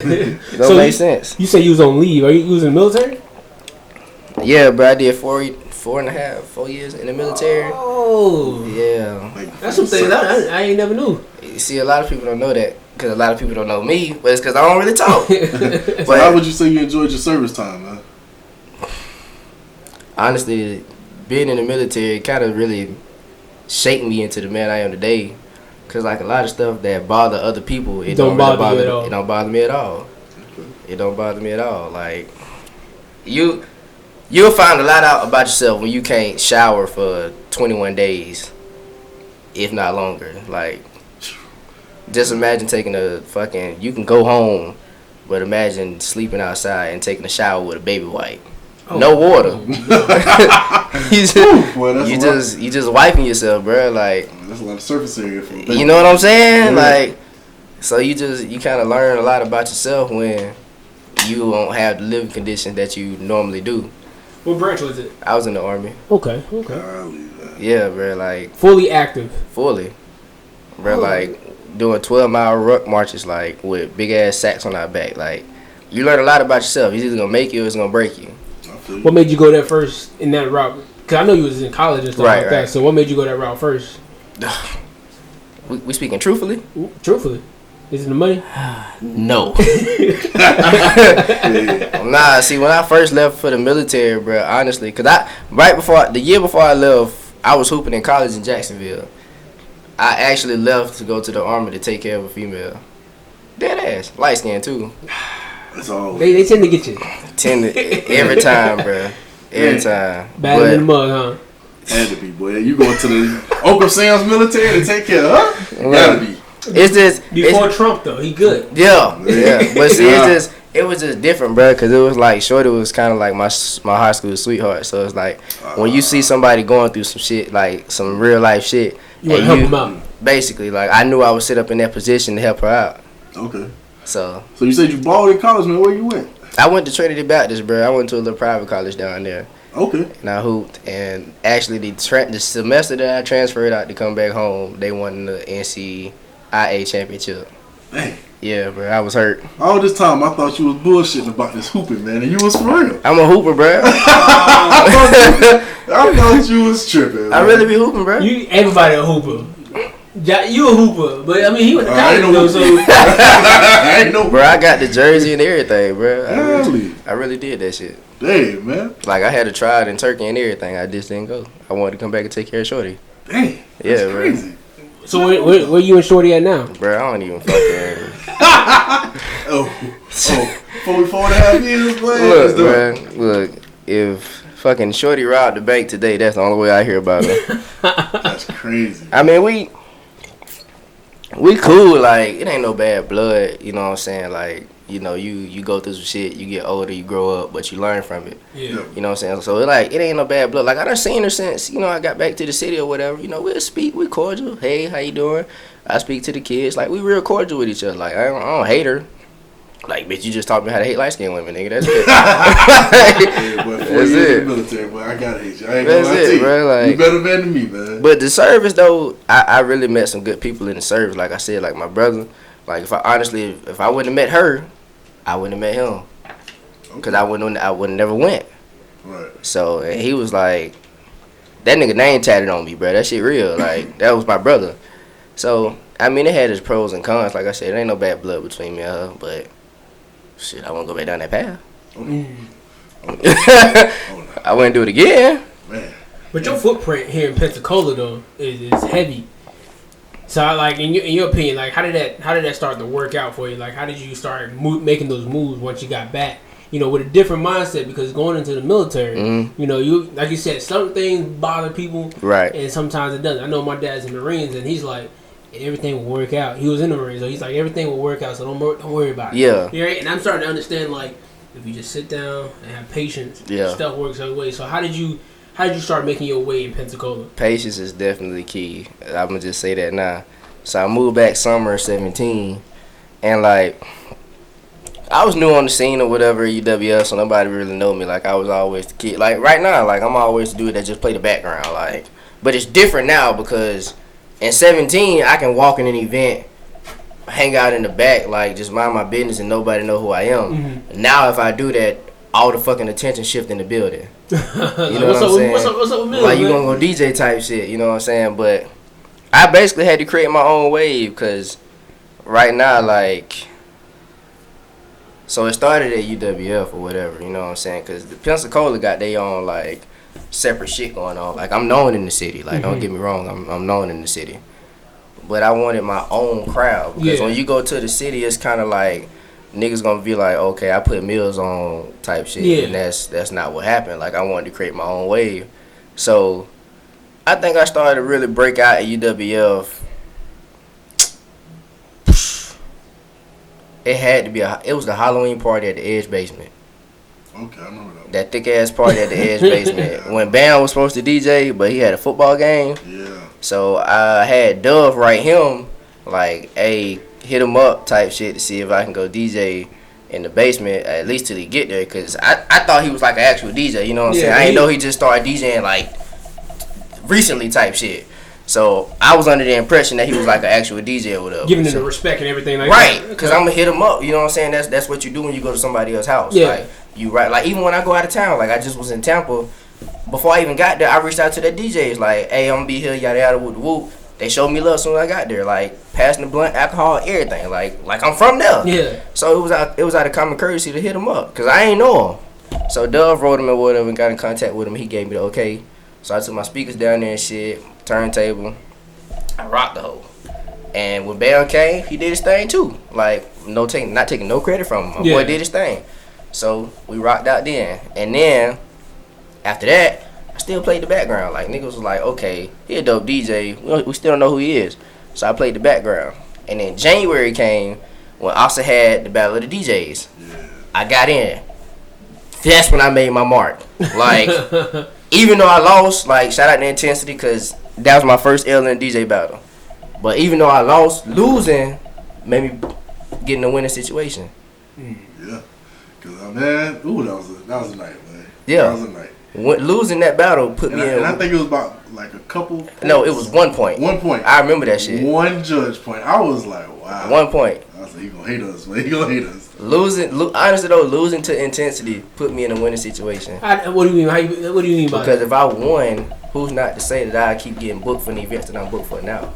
Don't make sense. You say you was on leave. Are you was in the military? Yeah, bro. I did 4 years in the military. Oh, yeah. That's some things I ain't never knew. You see, a lot of people don't know that because a lot of people don't know me, but it's because I don't really talk. So how would you say you enjoyed your service time, man? Honestly, being in the military kind of really shaped me into the man I am today. Cause like a lot of stuff that bother other people, it don't bother you at all. It don't bother me at all. It don't bother me at all. Like you'll find a lot out about yourself when you can't shower for 21 days, if not longer. Like just imagine taking you can go home, but imagine sleeping outside and taking a shower with a baby wipe. No water. you just wiping yourself, bro. Like that's a lot of surface area for you know what I'm saying? Yeah. Like, so you kind of learn a lot about yourself when you don't have the living conditions that you normally do. What branch was it? I was in the Army. Okay. Yeah, bro. Like fully active. Fully, bro. Like doing 12-mile ruck marches, like with big ass sacks on our back. Like you learn a lot about yourself. It's either gonna make you or it's gonna break you. What made you go there first in that route? Because I know you was in college and stuff like that. So what made you go that route first? We speaking truthfully? Truthfully. Is it the money? No. Nah, see, when I first left for the military, bro, honestly, because the year before I left, I was hooping in college in Jacksonville. I actually left to go to the Army to take care of a female. Dead ass. Light skin, too. They tend to get you. Every time, bro. Every time. Bad in the mud, huh? Had to be, boy. You going to the Uncle Sam's military to take care of her? Gotta be. It's just before Trump though. He good. Yeah. But see, it was just different, bro. Because it was like Shorty was kind of like my high school sweetheart. So it's like when you see somebody going through some shit, like some real life shit, you want to help them out. Basically, like I knew I would sit up in that position to help her out. Okay. So you said you balled in college, man. Where you went? I went to Trinity Baptist, bro. I went to a little private college down there. Okay. And I hooped. And actually, the semester that I transferred out to come back home, they won the NCAA championship. Dang. Yeah, bro. I was hurt. All this time, I thought you was bullshitting about this hooping, man. And you was for real. I'm a hooper, bro. I thought you was tripping, man. I really be hooping, bro. Everybody a hooper. You a hooper, but I mean he went to college though, so I ain't no. Bro, I got the jersey and everything, bro. I really did that shit. Damn, man. Like I had a trial in Turkey and everything. I just didn't go. I wanted to come back and take care of Shorty. Dang, that's crazy. Bro. So where you and Shorty at now? Bro, I don't even fucking. For 4.5 years, man. Look, if fucking Shorty robbed the bank today, that's the only way I hear about her. That's crazy. I mean, we cool, like, it ain't no bad blood, you know what I'm saying? Like, you know, you go through some shit, you get older, you grow up, but you learn from it. Yeah. You know what I'm saying? So, it ain't no bad blood. Like, I done seen her since, you know, I got back to the city or whatever. You know, we'll speak, we cordial. Hey, how you doing? I speak to the kids. Like, we real cordial with each other. Like, I don't hate her. Like, bitch, you just taught me how to hate light-skinned women, nigga. That's it. Yeah, boy, 4 years it. in the military, boy, I gotta hate you. I ain't That's gonna lie it, to you. Bro, like, you better than me, man. But the service, though, I really met some good people in the service. Like I said, like my brother. Like, if I wouldn't have met her, I wouldn't have met him. Because I wouldn't never went. Right. So, and he was like, that nigga name tatted on me, bro. That shit real. Like, that was my brother. So, I mean, it had its pros and cons. Like I said, there ain't no bad blood between me and her, but shit, I won't go back down that path. I wouldn't do it again. Man. But your footprint here in Pensacola though is heavy. So like in your opinion, like how did that start to work out for you? Like how did you start making those moves once you got back? You know, with a different mindset because going into the military, you know, you like you said, some things bother people, right? And sometimes it doesn't. I know my dad's in the Marines, and he's like, everything will work out. He was in the Marines, so he's like, everything will work out, so don't worry about it. Yeah. Right? And I'm starting to understand, like, if you just sit down and have patience, stuff works out way. So how did you start making your way in Pensacola? Patience is definitely key. I'm gonna just say that now. So I moved back summer of 17, and like I was new on the scene or whatever, UWF, so nobody really know me. Like I was always the kid. Like right now, like I'm always the dude that just play the background. Like, but it's different now because in 17 I can walk in an event hang out in the back, like just mind my business and nobody know who I am. Mm-hmm. Now if I do that, all the fucking attention shift in the building. You know what's what I'm saying? What's up with Millz, like you gonna go DJ type shit. You know what I'm saying? But I basically had to create my own wave because right now, like, so it started at UWF or whatever. You know what I'm saying? Because the Pensacola got their own like separate shit going on. Like I'm known in the city. Like don't get me wrong, I'm known in the city. But I wanted my own crowd because when you go to the city, it's kind of like niggas gonna be like, okay, I put Millz on type shit, and that's not what happened. Like I wanted to create my own wave, so I think I started to really break out at UWF. It had to be it was the Halloween party at the Edge basement. Okay, I remember that. That thick ass party at the Edge basement when Bam was supposed to DJ, but he had a football game. Yeah. So I had Dove write him like, hey, hit him up type shit to see if I can go DJ in the basement at least till he get there, because I thought he was like an actual DJ, you know what I'm saying? I didn't know he just started DJing like recently type shit. So I was under the impression that he was like an actual DJ or whatever. Giving him the respect and everything like right, that. because I'm going to hit him up, you know what I'm saying? That's what you do when you go to somebody else's house. Yeah. Like, you right, like even when I go out of town, like I just was in Tampa, before I even got there, I reached out to the DJs like, hey, I'm going to be here, yada yada, whoop whoop. They showed me love as soon as I got there, like passing the blunt, alcohol, everything, like I'm from there. Yeah. So it was out of common courtesy to hit him up, cause I ain't know him. So Dove wrote him or whatever and got in contact with him. He gave me the okay. So I took my speakers down there and shit, turntable. I rocked the whole. And when Bam came, he did his thing too. Like not taking no credit from him. My boy did his thing. So we rocked out then, and then after that, I still played the background. Like niggas was like, okay, he a dope DJ. We still don't know who he is. So I played the background. And then January came when Asa had the Battle of the DJs. Yeah. I got in. That's when I made my mark. Like, even though I lost, like, shout out to Intensity, because that was my first L in the DJ battle. But even though I lost, losing made me get in a winning situation. Yeah. Because, man, that was a night, man. Yeah. That was a night. Losing that battle put me in. And I think it was about like a couple points. No, it was 1 point. 1 point. I remember that shit. One judge point. I was like, wow. 1 point. I was like, he gonna hate us, man. He gonna hate us. Honestly though, losing to Intensity put me in a winning situation. What do you mean? What do you mean by Because that? if I won, who's not to say that I keep getting booked for the events that I'm booked for now?